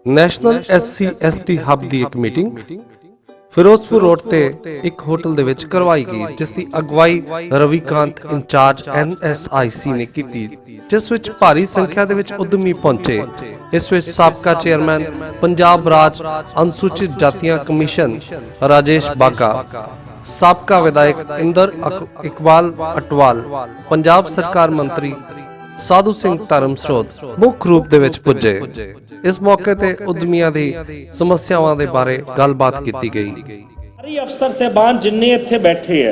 National SC/ST ਹੱਬ ਦੀ ਇੱਕ meeting Firozpur road ਤੇ ਇੱਕ ਹੋਟਲ ਦੇ ਵਿੱਚ ਕਰਵਾਈ ਗਈ, ਜਿਸ ਦੀ ਅਗਵਾਈ ਰਵੀਕਾਂਤ ਇੰਚਾਰਜ NSIC ਨੇ ਕੀਤੀ, ਜਿਸ ਵਿੱਚ ਭਾਰੀ ਸੰਖਿਆ ਦੇ ਵਿੱਚ ਉਦਮੀ ਪਹੁੰਚੇ। ਇਸ ਵਿੱਚ ਸਾਬਕਾ ਚੇਅਰਮੈਨ ਪੰਜਾਬ ਰਾਜ ਅਨੁਸੂਚਿਤ ਜਾਤੀਆਂ ਕਮਿਸ਼ਨ ਰਾਜੇਸ਼ ਬਾਗਾ, ਸਾਬਕਾ ਵਿਧਾਇਕ ਇੰਦਰ ਇਕਬਾਲ ਅਟਵਾਲ, ਪੰਜਾਬ ਸਰਕਾਰ ਮੰਤਰੀ साधु सिंह धर्मसोत मुख्य रूप दे विच पुजे। इस मौके ते उद्यमियां दी समस्यावां दे बारे गलबात कीती गई। सारे अफसर साहबान जिन्ने इत्थे बैठे है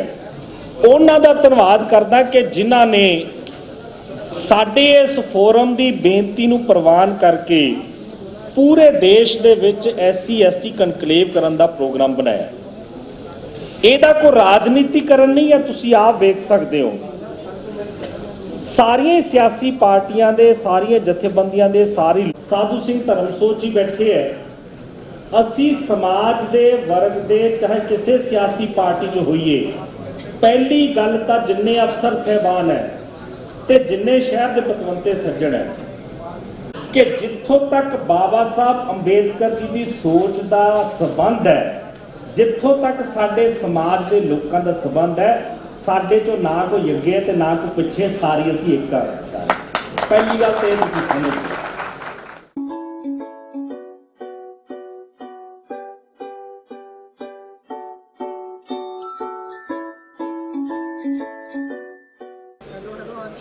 उन्हां दा धन्नवाद करदा कि जिन्हां ने साडे इस फोरम दी बेनती नूं प्रवान करके पूरे देश दे विच SC ST कनकलेव करन दा प्रोग्राम बनाया। इहदा कोई राजनीतिकरण नहीं है, तुसीं आप वेख सकदे हो। सारिया सियासी पार्टियां दे, सारिया जथेबंदियां दे, सारी साधु सिंह धर्मसोत जी बैठे है। असी समाज दे वर्ग दे चाहे किसी सियासी पार्टी च होइए, पहली गल तां जिन्ने अफसर साहबान है ते जिन्ने शहर दे पतवंते सज्जन है कि जिथों तक बाबा साहब अंबेडकर जी की सोच का संबंध है, जिथों तक साडे समाज के लोगों का संबंध है, साडे चो ना कोई अगे ते ना कोई पिछे, सारी असी एक कर सकता है। पहली गल तो तुसीं समझो।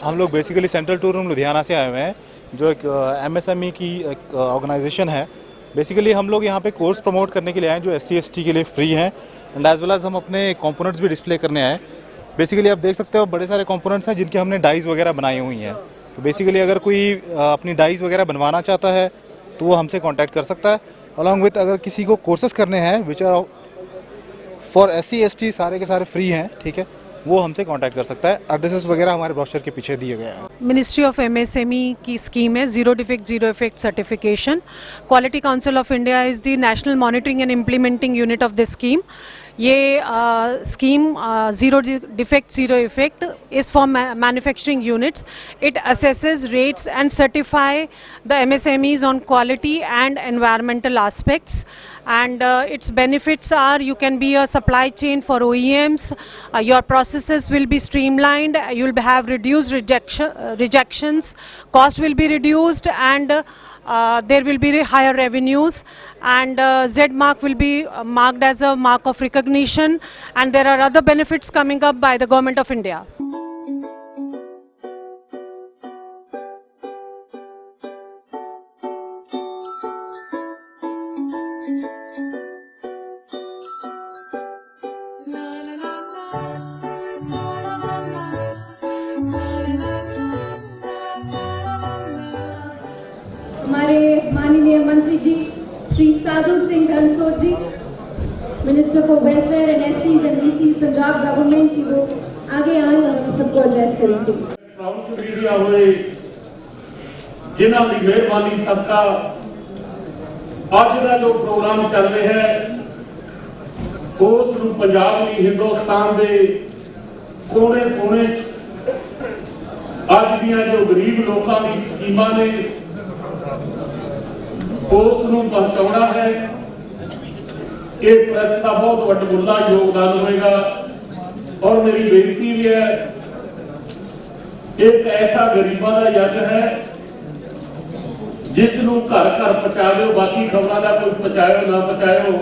हम लोग basically central tour room Ludhiana से आए हुए हैं, जो एक MSME की एक ऑर्गेनाइजेशन है। बेसिकली हम लोग यहाँ पे कोर्स प्रमोट करने के लिए आए जो SC ST के लिए फ्री हैं, एंड एज वेल एज हम अपने कंपोनेंट्स भी डिस्प्ले करने आए। बेसिकली आप देख सकते हो बड़े सारे कंपोनेंट्स हैं जिनके हमने डाइज वगैरह बनाई हुई हैं। तो बेसिकली अगर कोई अपनी डाइज वगैरह बनवाना चाहता है तो वो हमसे कांटेक्ट कर सकता है। अलॉन्ग विथ अगर किसी को कोर्सेज करने हैं which are for SC ST सारे के सारे फ्री हैं, ठीक है, वो हमसे कांटेक्ट कर सकता है। एड्रेसेस वगैरह हमारे ब्रोशर के पीछे दिए गए हैं। मिनिस्ट्री ऑफ MSME की स्कीम है zero defect zero effect certification. Quality council of India is the national monitoring and implementing unit of this scheme. ये scheme zero defect zero effect is for manufacturing units. It assesses, rates and certify the MSMEs on quality and environmental aspects, and its benefits are you can be a supply chain for OEMs, your processes will be streamlined, you will have reduced rejections, cost will be reduced, and there will be higher revenues, and Z mark will be marked as a mark of recognition, and there are other benefits coming up by the government of India. हमारे माननीय मंत्री ji Shri Sadhu Singh Dharamsot ji, minister for welfare and SCs and DCs Punjab government की, वो आगे आए और सबको address करेंगे। प्राउड टू बी दिया हुए जिन्हां दी मेहरबानी सबका अज दा जो प्रोग्राम चल रहा है उस नूं पंजाब नहीं हिंदुस्तान दे कोने कोने अज दियां जो गरीब लोगों की स्कीमां ने उस नूं पहुंचाउणा है। ये प्रेस का बहुत वड्डमुल्ला योगदान होगा और मेरी बेनती भी है, एक ऐसा गरीबों का यज्ञ है जिस नूं घर घर पहुंचा दो, बाकी खबरों का कोई पहुंचाओ ना पहुंचाओ।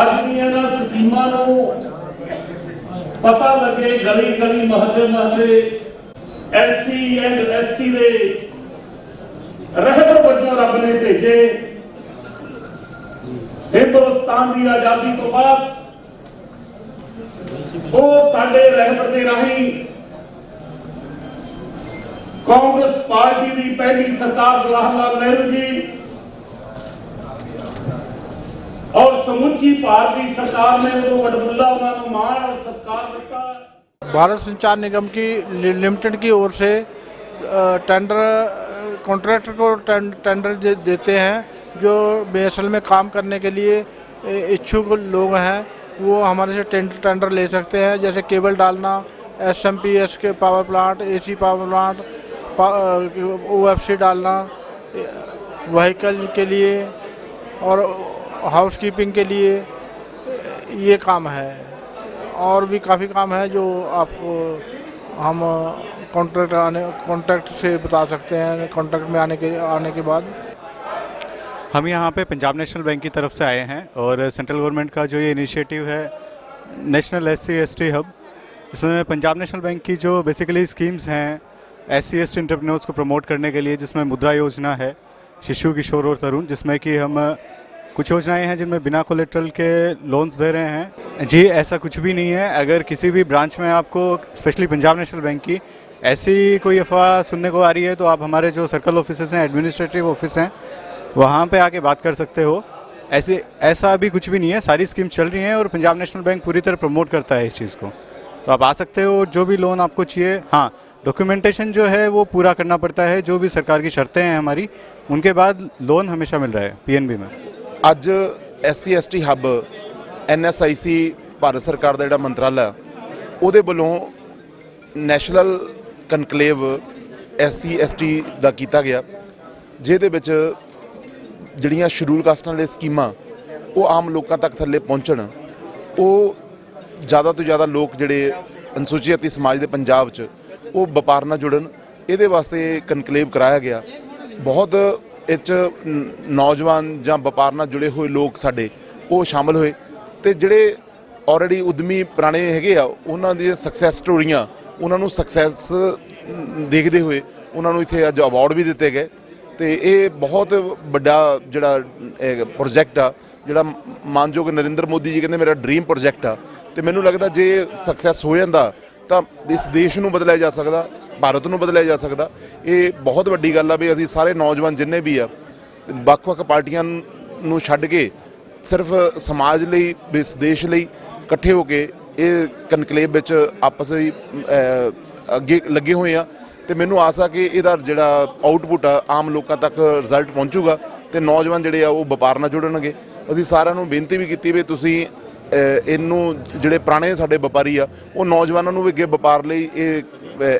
अज दीयां स्कीमां नूं पता लगे, गली गली महल्ले महल्ले SC एंड ST दे रहबर वजों रब ने भेजे। हिंदुस्तान की आजादी तो बाद वो साडे रहबर दे राही कांग्रेस पार्टी की पहली सरकार जवाहरलाल नेहरू जी और समूची भारतीय सरकार ने उदों वडमुल्ला उन्होंने मान और सत्कार दिता। भारत संचार निगम की लिमिटेड की ओर से टेंडर कॉन्ट्रैक्टर को टेंडर देते हैं, जो BSNL में काम करने के लिए इच्छुक लोग हैं वो हमारे से टेंडर ले सकते हैं। जैसे केबल डालना, SMPS के power plant, AC power plant, OFC डालना, व्हीकल के लिए और हाउस कीपिंग के लिए ये काम है। और भी काफ़ी काम है जो आपको हम कॉन्ट्रैक्ट से बता सकते हैं, कॉन्ट्रैक्ट में आने के बाद। हम यहाँ पे पंजाब नेशनल बैंक की तरफ से आए हैं और सेंट्रल गवर्नमेंट का जो ये इनिशिएटिव है नेशनल SC/ST हब, इसमें पंजाब नेशनल बैंक की जो बेसिकली स्कीम्स हैं SC/ST एंटरप्रेन्योर्स को प्रमोट करने के लिए, जिसमें मुद्रा योजना है, शिशु, किशोर और तरुण, जिसमें कि हम कुछ योजनाएं हैं जिनमें बिना कोलेट्रल के लोन्स दे रहे हैं। जी ऐसा कुछ भी नहीं है। अगर किसी भी ब्रांच में आपको स्पेशली पंजाब नेशनल बैंक की ऐसी कोई अफवाह सुनने को आ रही है तो आप हमारे जो सर्कल ऑफिसेस हैं, एडमिनिस्ट्रेटिव ऑफिस हैं, वहाँ पे आके बात कर सकते हो। ऐसा अभी कुछ भी नहीं है, सारी स्कीम चल रही हैं और पंजाब नेशनल बैंक पूरी तरह प्रमोट करता है इस चीज़ को। तो आप आ सकते हो, जो भी लोन आपको चाहिए। हाँ, डॉक्यूमेंटेशन जो है वो पूरा करना पड़ता है, जो भी सरकार की शर्तें हैं हमारी, उनके बाद लोन हमेशा मिल रहा है PNB में। ਅੱਜ SC/ST ਹੱਬ NSIC ਭਾਰਤ ਸਰਕਾਰ ਦਾ ਜਿਹੜਾ ਮੰਤਰਾਲਾ ਉਹਦੇ ਵੱਲੋਂ ਨੈਸ਼ਨਲ ਕਨਕਲੇਵ SC/ST ਦਾ ਕੀਤਾ ਗਿਆ, ਜਿਹਦੇ ਵਿੱਚ ਜਿਹੜੀਆਂ ਸ਼ਡਿਊਲ ਕਾਸਟਾਂ ਲਈ ਸਕੀਮਾਂ ਉਹ ਆਮ ਲੋਕਾਂ ਤੱਕ ਥੱਲੇ ਪਹੁੰਚਣ, ਉਹ ਜ਼ਿਆਦਾ ਤੋਂ ਜ਼ਿਆਦਾ ਲੋਕ ਜਿਹੜੇ ਅਨੁਸੂਚਿਤ ਜਾਤੀ ਸਮਾਜ ਦੇ ਪੰਜਾਬ 'ਚ ਉਹ ਵਪਾਰ ਨਾਲ ਜੁੜਨ, ਇਹਦੇ ਵਾਸਤੇ ਕਨਕਲੇਵ ਕਰਾਇਆ ਗਿਆ। ਬਹੁਤ ਇਹ 'ਚ ਨੌਜਵਾਨ ਜਾਂ ਵਪਾਰ ਨਾਲ ਜੁੜੇ ਹੋਏ ਲੋਕ ਸਾਡੇ ਉਹ ਸ਼ਾਮਲ ਹੋਏ ਅਤੇ ਜਿਹੜੇ ਆਲਰੇਡੀ ਉਦਮੀ ਪੁਰਾਣੇ ਹੈਗੇ ਆ ਉਹਨਾਂ ਦੀਆਂ ਸਕਸੈਸ ਸਟੋਰੀਆਂ, ਉਹਨਾਂ ਨੂੰ ਸਕਸੈਸ ਦੇਖਦੇ ਹੋਏ ਉਹਨਾਂ ਨੂੰ ਇੱਥੇ ਅੱਜ ਅਵਾਰਡ ਵੀ ਦਿੱਤੇ ਗਏ। ਅਤੇ ਇਹ ਬਹੁਤ ਵੱਡਾ ਜਿਹੜਾ ਪ੍ਰੋਜੈਕਟ ਆ, ਜਿਹੜਾ ਮਾਨਯੋਗ ਨਰਿੰਦਰ ਮੋਦੀ ਜੀ ਕਹਿੰਦੇ ਮੇਰਾ ਡਰੀਮ ਪ੍ਰੋਜੈਕਟ ਆ। ਅਤੇ ਮੈਨੂੰ ਲੱਗਦਾ ਜੇ ਸਕਸੈਸ ਹੋ ਜਾਂਦਾ ਤਾਂ ਇਸ ਦੇਸ਼ ਨੂੰ ਬਦਲਿਆ ਜਾ ਸਕਦਾ, ਭਾਰਤ ਨੂੰ ਬਦਲਿਆ ਜਾ ਸਕਦਾ। ਇਹ ਬਹੁਤ ਵੱਡੀ ਗੱਲ ਆ ਵੀ ਅਸੀਂ ਸਾਰੇ ਨੌਜਵਾਨ ਜਿੰਨੇ ਵੀ ਆ ਵੱਖ-ਵੱਖ ਪਾਰਟੀਆਂ ਨੂੰ ਛੱਡ ਕੇ ਸਿਰਫ ਸਮਾਜ ਲਈ, ਇਸ ਦੇਸ਼ ਲਈ ਇਕੱਠੇ ਹੋ ਕੇ ਇਹ ਕਨਕਲੇਵ ਵਿੱਚ ਆਪਸ ਵਿੱਚ ਅੱਗੇ ਲੱਗੇ ਹੋਏ ਆ। ਅਤੇ ਮੈਨੂੰ ਆਸ ਆ ਕਿ ਇਹਦਾ ਜਿਹੜਾ ਆਊਟਪੁੱਟ ਆ ਆਮ ਲੋਕਾਂ ਤੱਕ ਰਿਜ਼ਲਟ ਪਹੁੰਚੂਗਾ ਅਤੇ ਨੌਜਵਾਨ ਜਿਹੜੇ ਆ ਉਹ ਵਪਾਰ ਨਾਲ ਜੁੜਨਗੇ। ਅਸੀਂ ਸਾਰਿਆਂ ਨੂੰ ਬੇਨਤੀ ਵੀ ਕੀਤੀ ਵੀ ਤੁਸੀਂ ਇਹਨੂੰ ਜਿਹੜੇ ਪੁਰਾਣੇ ਸਾਡੇ ਵਪਾਰੀ ਆ ਉਹ ਨੌਜਵਾਨਾਂ ਨੂੰ ਵੀ ਅੱਗੇ ਵਪਾਰ ਲਈ ਇਹ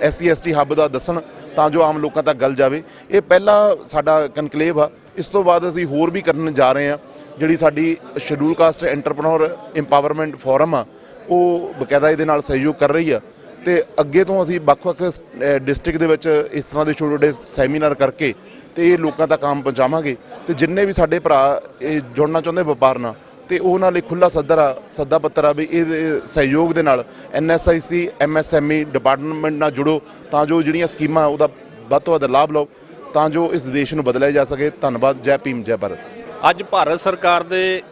SC/ST ਹੱਬ ਦਾ ਦੱਸਣ ਤਾਂ ਜੋ ਆਮ ਲੋਕਾਂ ਤੱਕ ਗੱਲ ਜਾਵੇ। ਇਹ ਪਹਿਲਾ ਸਾਡਾ ਕਨਕਲੇਵ ਆ। ਇਸ ਤੋਂ ਬਾਅਦ ਅਸੀਂ ਹੋਰ ਵੀ ਕਰਨ ਜਾ ਰਹੇ ਹਾਂ। ਜਿਹੜੀ ਸਾਡੀ schedule caste entrepreneur empowerment forum ਆ ਉਹ ਬਕਾਇਦਾ ਇਹਦੇ ਨਾਲ ਸਹਿਯੋਗ ਕਰ ਰਹੀ ਆ ਅਤੇ ਅੱਗੇ ਤੋਂ ਅਸੀਂ ਵੱਖ-ਵੱਖ ਡਿਸਟ੍ਰਿਕਟ ਦੇ ਵਿੱਚ ਇਸ ਤਰ੍ਹਾਂ ਦੇ ਛੋਟੇ-ਛੋਟੇ ਸੈਮੀਨਾਰ ਕਰਕੇ ਅਤੇ ਇਹ ਲੋਕਾਂ ਤੱਕ ਕੰਮ ਪਹੁੰਚਾਵਾਂਗੇ। ਅਤੇ ਜਿੰਨੇ ਵੀ ਸਾਡੇ ਭਰਾ ਇਹ ਜੁੜਨਾ ਚਾਹੁੰਦੇ ਵਪਾਰ ਨਾਲ ਅਤੇ ਉਹਨਾਂ ਲਈ ਖੁੱਲ੍ਹਾ ਸੱਦਾ ਪੱਤਰ ਆ ਵੀ ਇਹਦੇ ਸਹਿਯੋਗ ਦੇ ਨਾਲ NSIC MSME ਡਿਪਾਰਟਮੈਂਟ ਨਾਲ ਜੁੜੋ ਤਾਂ ਜੋ ਜਿਹੜੀਆਂ ਸਕੀਮਾਂ ਉਹਦਾ ਵੱਧ ਤੋਂ ਵੱਧ ਲਾਭ ਲਓ ਤਾਂ ਜੋ ਇਸ ਦੇਸ਼ ਨੂੰ ਬਦਲਿਆ ਜਾ ਸਕੇ। ਧੰਨਵਾਦ। ਜੈ ਭੀਮ, ਜੈ ਭਾਰਤ। ਅੱਜ ਭਾਰਤ ਸਰਕਾਰ ਦੇ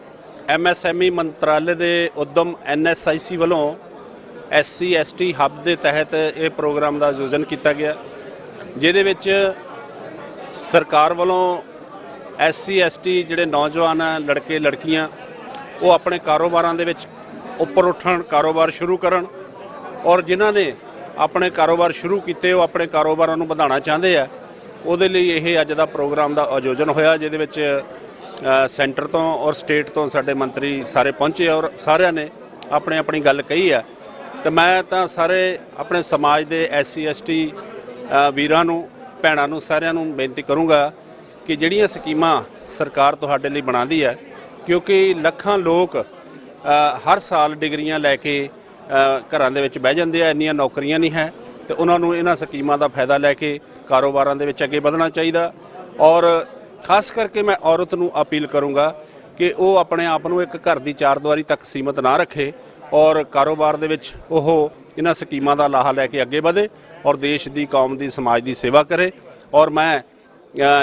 MSME ਮੰਤਰਾਲੇ ਦੇ ਉਦਮ NSIC ਵੱਲੋਂ SC/ST ਹੱਬ ਦੇ ਤਹਿਤ ਇਹ ਪ੍ਰੋਗਰਾਮ ਦਾ ਆਯੋਜਨ ਕੀਤਾ ਗਿਆ, ਜਿਹਦੇ ਵਿੱਚ ਸਰਕਾਰ ਵੱਲੋਂ SC/ST ਜਿਹੜੇ ਨੌਜਵਾਨ ਆ, ਲੜਕੇ ਲੜਕੀਆਂ, ਉਹ ਆਪਣੇ ਕਾਰੋਬਾਰਾਂ ਦੇ ਵਿੱਚ ਉੱਪਰ ਉੱਠਣ, ਕਾਰੋਬਾਰ ਸ਼ੁਰੂ ਕਰਨ, ਔਰ ਜਿਨ੍ਹਾਂ ਨੇ ਆਪਣੇ ਕਾਰੋਬਾਰ ਸ਼ੁਰੂ ਕੀਤੇ ਉਹ ਆਪਣੇ ਕਾਰੋਬਾਰਾਂ ਨੂੰ ਵਧਾਉਣਾ ਚਾਹੁੰਦੇ ਆ, ਉਹਦੇ ਲਈ ਇਹ ਅੱਜ ਦਾ ਪ੍ਰੋਗਰਾਮ ਦਾ ਆਯੋਜਨ ਹੋਇਆ, ਜਿਹਦੇ ਵਿੱਚ ਸੈਂਟਰ ਤੋਂ ਔਰ ਸਟੇਟ ਤੋਂ ਸਾਡੇ ਮੰਤਰੀ ਸਾਰੇ ਪਹੁੰਚੇ ਔਰ ਸਾਰਿਆਂ ਨੇ ਆਪਣੀ ਗੱਲ ਕਹੀ ਆ। ਤੇ ਮੈਂ ਤਾਂ ਸਾਰੇ ਆਪਣੇ ਸਮਾਜ ਦੇ SC/ST ਵੀਰਾਂ ਨੂੰ, ਭੈਣਾਂ ਨੂੰ, ਸਾਰਿਆਂ ਨੂੰ ਬੇਨਤੀ ਕਰੂੰਗਾ ਕਿ ਜਿਹੜੀਆਂ ਸਕੀਮਾਂ ਸਰਕਾਰ ਤੁਹਾਡੇ ਲਈ ਬਣਾਉਂਦੀ ਹੈ, ਕਿਉਂਕਿ ਲੱਖਾਂ ਲੋਕ ਹਰ ਸਾਲ ਡਿਗਰੀਆਂ ਲੈ ਕੇ ਘਰਾਂ ਦੇ ਵਿੱਚ ਬਹਿ ਜਾਂਦੇ ਆ, ਇੰਨੀਆਂ ਨੌਕਰੀਆਂ ਨਹੀਂ ਹੈ, ਤੇ ਉਹਨਾਂ ਨੂੰ ਇਹਨਾਂ ਸਕੀਮਾਂ ਦਾ ਫਾਇਦਾ ਲੈ ਕੇ ਕਾਰੋਬਾਰਾਂ ਦੇ ਵਿੱਚ ਅੱਗੇ ਵਧਣਾ ਚਾਹੀਦਾ। ਔਰ ਖਾਸ ਕਰਕੇ ਮੈਂ ਔਰਤ ਨੂੰ ਅਪੀਲ ਕਰੂੰਗਾ ਕਿ ਉਹ ਆਪਣੇ ਆਪ ਨੂੰ ਇੱਕ ਘਰ ਦੀ ਚਾਰ ਦੀਵਾਰੀ ਤੱਕ ਸੀਮਤ ਨਾ ਰੱਖੇ ਔਰ ਕਾਰੋਬਾਰ ਦੇ ਵਿੱਚ ਉਹ ਇਹਨਾਂ ਸਕੀਮਾਂ ਦਾ ਲਾਹਾ ਲੈ ਕੇ ਅੱਗੇ ਵਧੇ ਔਰ ਦੇਸ਼ ਦੀ, ਕੌਮ ਦੀ, ਸਮਾਜ ਦੀ ਸੇਵਾ ਕਰੇ। ਔਰ ਮੈਂ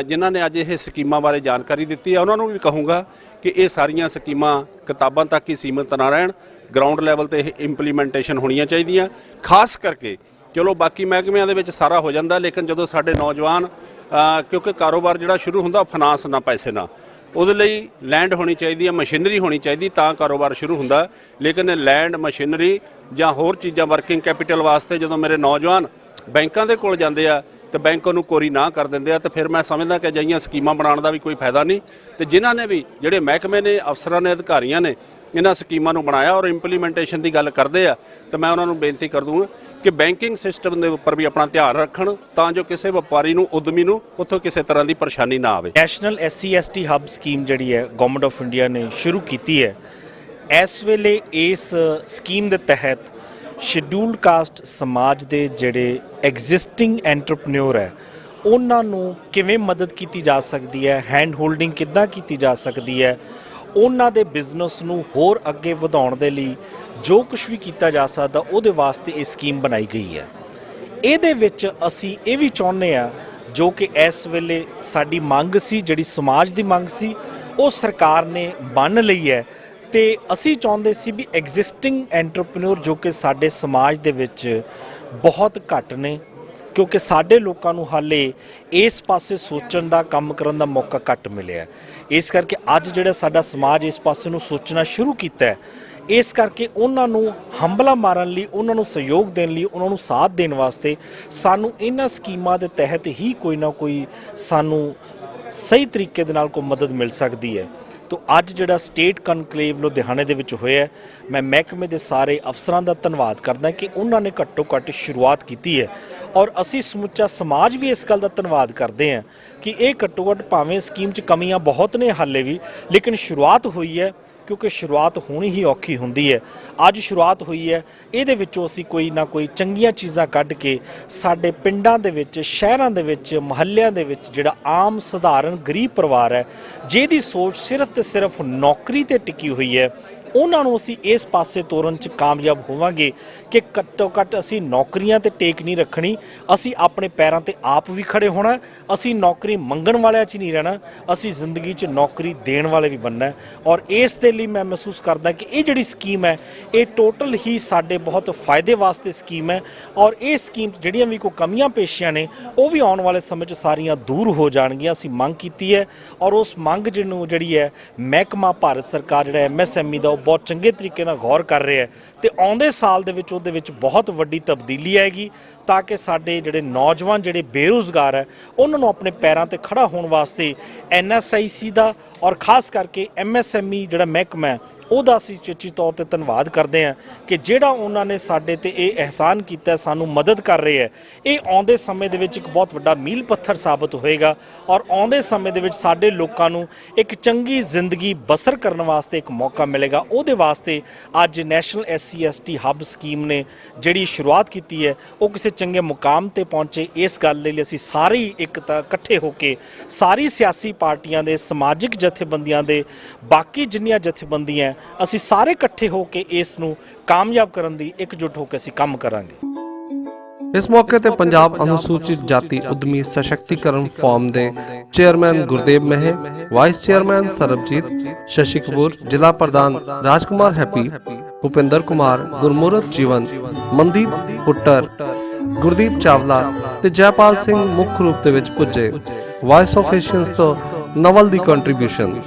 ਜਿਨ੍ਹਾਂ ਨੇ ਅੱਜ ਇਹ ਸਕੀਮਾਂ ਬਾਰੇ ਜਾਣਕਾਰੀ ਦਿੱਤੀ ਹੈ ਉਹਨਾਂ ਨੂੰ ਵੀ ਕਹੂੰਗਾ ਕਿ ਇਹ ਸਾਰੀਆਂ ਸਕੀਮਾਂ ਕਿਤਾਬਾਂ ਤੱਕ ਹੀ ਸੀਮਤ ਨਾ ਰਹਿਣ, ਗਰਾਊਂਡ ਲੈਵਲ ਤੇ ਇਹ ਇੰਪਲੀਮੈਂਟੇਸ਼ਨ ਹੋਣੀਆਂ ਚਾਹੀਦੀਆਂ। ਖਾਸ ਕਰਕੇ ਚਲੋ ਬਾਕੀ ਮਹਿਕਮਿਆਂ ਦੇ ਵਿੱਚ ਸਾਰਾ ਹੋ ਜਾਂਦਾ, ਲੇਕਿਨ ਜਦੋਂ ਸਾਡੇ ਨੌਜਵਾਨ, ਕਿਉਂਕਿ ਕਾਰੋਬਾਰ ਜਿਹੜਾ ਸ਼ੁਰੂ ਹੁੰਦਾ ਫਾਈਨਾਂਸ ਨਾਲ, ਪੈਸੇ ਨਾਲ, ਉਹਦੇ ਲਈ ਲੈਂਡ ਹੋਣੀ ਚਾਹੀਦੀ ਹੈ, ਮਸ਼ੀਨਰੀ ਹੋਣੀ ਚਾਹੀਦੀ, ਤਾਂ ਕਾਰੋਬਾਰ ਸ਼ੁਰੂ ਹੁੰਦਾ। ਲੇਕਿਨ ਲੈਂਡ, ਮਸ਼ੀਨਰੀ ਜਾਂ ਹੋਰ ਚੀਜ਼ਾਂ ਵਰਕਿੰਗ ਕੈਪੀਟਲ ਵਾਸਤੇ ਜਦੋਂ ਮੇਰੇ ਨੌਜਵਾਨ ਬੈਂਕਾਂ ਦੇ ਕੋਲ ਜਾਂਦੇ ਆ ਤੇ ਬੈਂਕ ਉਹਨੂੰ ਕੋਰੀ ਨਾ ਕਰ ਦਿੰਦੇ ਆ, ਤੇ ਫਿਰ ਮੈਂ ਸਮਝਦਾ ਕਿ ਅਜਿਹੀਆਂ ਸਕੀਮਾਂ ਬਣਾਉਣ ਦਾ ਵੀ ਕੋਈ ਫਾਇਦਾ ਨਹੀਂ। ਤੇ ਜਿਨ੍ਹਾਂ ਨੇ ਵੀ, ਜਿਹੜੇ ਮਹਿਕਮੇ ਨੇ, ਅਫਸਰਾਂ ਨੇ, ਅਧਿਕਾਰੀਆਂ ਨੇ, ਇਹਨਾਂ ਸਕੀਮਾਂ ਨੂੰ ਬਣਾਇਆ ਔਰ ਇੰਪਲੀਮੈਂਟੇਸ਼ਨ ਦੀ ਗੱਲ ਕਰਦੇ ਆ ਤਾਂ ਮੈਂ ਉਹਨਾਂ ਨੂੰ ਬੇਨਤੀ ਕਰ ਦੂੰਗਾ ਕਿ ਬੈਂਕਿੰਗ ਸਿਸਟਮ ਦੇ ਉੱਪਰ ਵੀ ਆਪਣਾ ਧਿਆਨ ਰੱਖਣ ਤਾਂ ਜੋ ਕਿਸੇ ਵਪਾਰੀ ਨੂੰ ਉਦਮੀ ਨੂੰ ਉੱਥੋਂ ਕਿਸੇ ਤਰ੍ਹਾਂ ਦੀ ਪਰੇਸ਼ਾਨੀ ਨਾ ਆਵੇ। ਨੈਸ਼ਨਲ SC/ST ਹੱਬ ਸਕੀਮ ਜਿਹੜੀ ਹੈ ਗਵਰਨਮੈਂਟ ਆਫ ਇੰਡੀਆ ਨੇ ਸ਼ੁਰੂ ਕੀਤੀ ਹੈ। ਇਸ ਵੇਲੇ ਇਸ ਸਕੀਮ ਦੇ ਤਹਿਤ ਸ਼ੈਡਿਊਲਡ ਕਾਸਟ ਸਮਾਜ ਦੇ ਜਿਹੜੇ ਐਗਜ਼ਿਸਟਿੰਗ ਐਂਟਰਪ੍ਰੈਨਿਓਰ ਹੈ ਉਹਨਾਂ ਨੂੰ ਕਿਵੇਂ ਮਦਦ ਕੀਤੀ ਜਾ ਸਕਦੀ ਹੈ, ਹੈਂਡ ਹੋਲਡਿੰਗ ਕਿੱਦਾਂ ਕੀਤੀ ਜਾ ਸਕਦੀ ਹੈ, ਉਹਨਾਂ ਦੇ ਬਿਜ਼ਨਸ ਨੂੰ ਹੋਰ ਅੱਗੇ ਵਧਾਉਣ ਦੇ ਲਈ ਜੋ ਕੁਝ ਵੀ ਕੀਤਾ ਜਾ ਸਕਦਾ ਉਹਦੇ ਵਾਸਤੇ ਇਹ ਸਕੀਮ ਬਣਾਈ ਗਈ ਹੈ। ਇਹਦੇ ਵਿੱਚ ਅਸੀਂ ਇਹ ਵੀ ਚਾਹੁੰਦੇ ਆ ਜੋ ਕਿ ਇਸ ਵੇਲੇ ਸਾਡੀ ਮੰਗ ਸੀ, ਜਿਹੜੀ ਸਮਾਜ ਦੀ ਮੰਗ ਸੀ, ਉਹ ਸਰਕਾਰ ਨੇ ਮੰਨ ਲਈ ਹੈ ਤੇ ਅਸੀਂ ਚਾਹੁੰਦੇ ਸੀ ਵੀ ਐਗਜ਼ਿਸਟਿੰਗ ਐਂਟਰਪ੍ਰੈਨਿਓਰ ਜੋ ਕਿ ਸਾਡੇ ਸਮਾਜ ਦੇ ਵਿੱਚ ਬਹੁਤ ਘੱਟ ਨੇ, ਕਿਉਂਕਿ ਸਾਡੇ ਲੋਕਾਂ ਨੂੰ ਹਾਲੇ ਇਸ ਪਾਸੇ ਸੋਚਣ ਦਾ ਕੰਮ ਕਰਨ ਦਾ ਮੌਕਾ ਘੱਟ ਮਿਲਿਆ। ਇਸ ਕਰਕੇ ਅੱਜ ਜਿਹੜਾ ਸਾਡਾ ਸਮਾਜ ਇਸ ਪਾਸੇ ਨੂੰ ਸੋਚਣਾ ਸ਼ੁਰੂ ਕੀਤਾ ਹੈ, ਇਸ ਕਰਕੇ ਉਹਨਾਂ ਨੂੰ ਹੰਬਲਾ ਮਾਰਨ ਲਈ, ਉਹਨਾਂ ਨੂੰ ਸਹਿਯੋਗ ਦੇਣ ਲਈ, ਉਹਨਾਂ ਨੂੰ ਸਾਥ ਦੇਣ ਵਾਸਤੇ ਸਾਨੂੰ ਇਹਨਾਂ ਸਕੀਮਾਂ ਦੇ ਤਹਿਤ ਹੀ ਕੋਈ ਨਾ ਕੋਈ ਸਾਨੂੰ ਸਹੀ ਤਰੀਕੇ ਦੇ ਨਾਲ ਕੋਈ ਮਦਦ ਮਿਲ ਸਕਦੀ ਹੈ। ਤੋ ਅੱਜ ਜਿਹੜਾ ਸਟੇਟ ਕਨਕਲੇਵ ਲੁਧਿਆਣੇ ਦੇ ਵਿੱਚ ਹੋਇਆ, ਮੈਂ ਮਹਿਕਮੇ ਦੇ ਸਾਰੇ ਅਫਸਰਾਂ ਦਾ ਧੰਨਵਾਦ ਕਰਦਾ ਕਿ ਉਹਨਾਂ ਨੇ ਘੱਟੋ ਘੱਟ ਸ਼ੁਰੂਆਤ ਕੀਤੀ ਹੈ ਔਰ ਅਸੀਂ ਸਮੁੱਚਾ ਸਮਾਜ ਵੀ ਇਸ ਗੱਲ ਦਾ ਧੰਨਵਾਦ ਕਰਦੇ ਹਾਂ ਕਿ ਇਹ ਘੱਟੋ ਘੱਟ ਭਾਵੇਂ ਸਕੀਮ 'ਚ ਕਮੀਆਂ ਬਹੁਤ ਨੇ ਹਾਲੇ ਵੀ, ਲੇਕਿਨ ਸ਼ੁਰੂਆਤ ਹੋਈ ਹੈ, ਕਿਉਂਕਿ ਸ਼ੁਰੂਆਤ ਹੋਣੀ ਹੀ ਔਖੀ ਹੁੰਦੀ ਹੈ। ਅੱਜ ਸ਼ੁਰੂਆਤ ਹੋਈ ਹੈ, ਇਹਦੇ ਵਿੱਚੋਂ ਅਸੀਂ ਕੋਈ ਨਾ ਕੋਈ ਚੰਗੀਆਂ ਚੀਜ਼ਾਂ ਕੱਢ ਕੇ ਸਾਡੇ ਪਿੰਡਾਂ ਦੇ ਵਿੱਚ, ਸ਼ਹਿਰਾਂ ਦੇ ਵਿੱਚ, ਮੁਹੱਲਿਆਂ ਦੇ ਵਿੱਚ ਜਿਹੜਾ ਆਮ ਸਧਾਰਨ ਗਰੀਬ ਪਰਿਵਾਰ ਹੈ ਜਿਹਦੀ ਸੋਚ ਸਿਰਫ ਤੇ ਸਿਰਫ ਨੌਕਰੀ ਤੇ ਟਿਕੀ ਹੋਈ ਹੈ, ਉਹਨਾਂ ਨੂੰ ਅਸੀਂ ਇਸ ਪਾਸੇ ਤੋਰਨ 'ਚ ਕਾਮਯਾਬ ਹੋਵਾਂਗੇ ਕਿ ਘੱਟੋ ਘੱਟ ਅਸੀਂ ਨੌਕਰੀਆਂ ਤੇ ਟੇਕ ਨਹੀਂ ਰੱਖਣੀ, ਅਸੀਂ ਆਪਣੇ ਪੈਰਾਂ ਤੇ ਆਪ ਵੀ ਖੜੇ ਹੋਣਾ, ਅਸੀਂ ਨੌਕਰੀ ਮੰਗਣ ਵਾਲਿਆਂ 'ਚ ਨਹੀਂ ਰਹਿਣਾ, ਅਸੀਂ ਜ਼ਿੰਦਗੀ 'ਚ ਨੌਕਰੀ ਦੇਣ ਵਾਲੇ ਵੀ ਬਣਨਾ। ਔਰ ਇਸ ਦੇ ਲਈ ਮੈਂ ਮਹਿਸੂਸ ਕਰਦਾ ਕਿ ਇਹ ਜਿਹੜੀ ਸਕੀਮ ਹੈ ਇਹ ਟੋਟਲ ਹੀ ਸਾਡੇ ਬਹੁਤ ਫਾਇਦੇ ਵਾਸਤੇ ਸਕੀਮ ਹੈ ਔਰ ਇਹ ਸਕੀਮ ਜਿਹੜੀਆਂ ਵੀ ਕੋਈ ਕਮੀਆਂ ਪੇਸ਼ੀਆਂ ਨੇ ਉਹ ਵੀ ਆਉਣ ਵਾਲੇ ਸਮੇਂ 'ਚ ਸਾਰੀਆਂ ਦੂਰ ਹੋ ਜਾਣਗੀਆਂ। ਅਸੀਂ ਮੰਗ ਕੀਤੀ ਹੈ ਔਰ ਉਸ ਮੰਗ ਜਿਹਨੂੰ ਜਿਹੜੀ ਹੈ ਮਹਿਕਮਾ ਭਾਰਤ ਸਰਕਾਰ ਜਿਹੜਾ MSME ਦਾ ਬਹੁਤ ਚੰਗੇ ਤਰੀਕੇ ਨਾਲ ਗੌਰ ਕਰ ਰਿਹਾ ਹੈ ਤੇ ਆਉਂਦੇ ਸਾਲ ਦੇ ਵਿੱਚ ਉਹਦੇ ਵਿੱਚ ਬਹੁਤ ਵੱਡੀ ਤਬਦੀਲੀ ਆਏਗੀ ਤਾਂ ਕਿ ਸਾਡੇ ਜਿਹੜੇ ਨੌਜਵਾਨ ਜਿਹੜੇ ਬੇਰੁਜ਼ਗਾਰ ਹੈ ਉਹਨਾਂ ਨੂੰ ਆਪਣੇ ਪੈਰਾਂ ਤੇ ਖੜਾ ਹੋਣ ਵਾਸਤੇ NSIC ਦਾ ਔਰ ਖਾਸ ਕਰਕੇ MSME ਜਿਹੜਾ ਮਹਿਕਮਾ ਹੈ ਉਹਦਾ ਅਸੀਂ ਚੇਚੀ ਤੌਰ ਤੇ ਧੰਨਵਾਦ ਕਰਦੇ ਹਾਂ ਕਿ ਜਿਹੜਾ ਉਹਨਾਂ ਨੇ ਸਾਡੇ ਤੇ ਇਹ ਅਹਿਸਾਨ ਕੀਤਾ, ਸਾਨੂੰ ਮਦਦ ਕਰ ਰਹੇ ਹੈ। ਇਹ ਆਉਂਦੇ ਸਮੇਂ ਦੇ ਵਿੱਚ ਇੱਕ ਬਹੁਤ ਵੱਡਾ ਮੀਲ ਪੱਥਰ ਸਾਬਤ ਹੋਏਗਾ ਔਰ ਆਉਂਦੇ ਸਮੇਂ ਦੇ ਵਿੱਚ ਸਾਡੇ ਲੋਕਾਂ ਨੂੰ ਇੱਕ ਚੰਗੀ ਜ਼ਿੰਦਗੀ ਬਸਰ ਕਰਨ ਵਾਸਤੇ ਇੱਕ ਮੌਕਾ ਮਿਲੇਗਾ। ਉਹਦੇ ਵਾਸਤੇ ਅੱਜ ਨੈਸ਼ਨਲ SC/ST ਹੱਬ ਸਕੀਮ ਨੇ ਜਿਹੜੀ ਸ਼ੁਰੂਆਤ ਕੀਤੀ ਹੈ ਉਹ ਕਿਸੇ ਚੰਗੇ ਮੁਕਾਮ ਤੇ ਪਹੁੰਚੇ। ਇਸ ਗੱਲ ਲਈ ਅਸੀਂ ਸਾਰੇ ਇੱਕ ਤਾਂ ਇਕੱਠੇ ਹੋ ਕੇ ਸਾਰੀ ਸਿਆਸੀ ਪਾਰਟੀਆਂ ਦੇ, ਸਮਾਜਿਕ ਜਥੇਬੰਦੀਆਂ ਦੇ, ਬਾਕੀ ਜਿੰਨੀਆਂ ਜਥੇਬੰਦੀਆਂ ਅਸੀਂ ਸਾਰੇ ਇਕੱਠੇ ਹੋ ਕੇ ਇਸ ਨੂੰ ਕਾਮਯਾਬ ਕਰਨ ਦੀ ਇਕਜੁੱਟ ਹੋ ਕੇ ਅਸੀਂ ਕੰਮ ਕਰਾਂਗੇ। ਇਸ ਮੌਕੇ ਤੇ ਪੰਜਾਬ ਅਨੁਸੂਚਿਤ ਜਾਤੀ ਉਦਮੀ ਸਸ਼ਕਤੀਕਰਨ ਫੋਰਮ ਦੇ ਚੇਅਰਮੈਨ ਗੁਰਦੇਵ ਮਹਿ, ਵਾਈਸ ਚੇਅਰਮੈਨ ਸਰਬਜੀਤ, ਸ਼ਸ਼ੀ ਕਪੂਰ, ਜ਼ਿਲ੍ਹਾ ਪ੍ਰਧਾਨ ਰਾਜਕੁਮਾਰ ਹੈਪੀ, ਭੁਪਿੰਦਰ ਕੁਮਾਰ, ਗੁਰਮੁਰਤ ਜੀਵਨ, ਮਨਦੀਪ ਪੁੱਟਰ, ਗੁਰਦੀਪ ਚਾਵਲਾ ਤੇ ਜੈਪਾਲ ਸਿੰਘ ਮੁੱਖ ਰੂਪ ਦੇ ਵਿੱਚ ਪੁੱਜੇ। ਵਾਇਸ ਆਫ ਏਸ਼ੀਅਨਸ ਤੋਂ ਨਵਲ ਦੀ ਕੰਟਰੀਬਿਊਸ਼ਨ।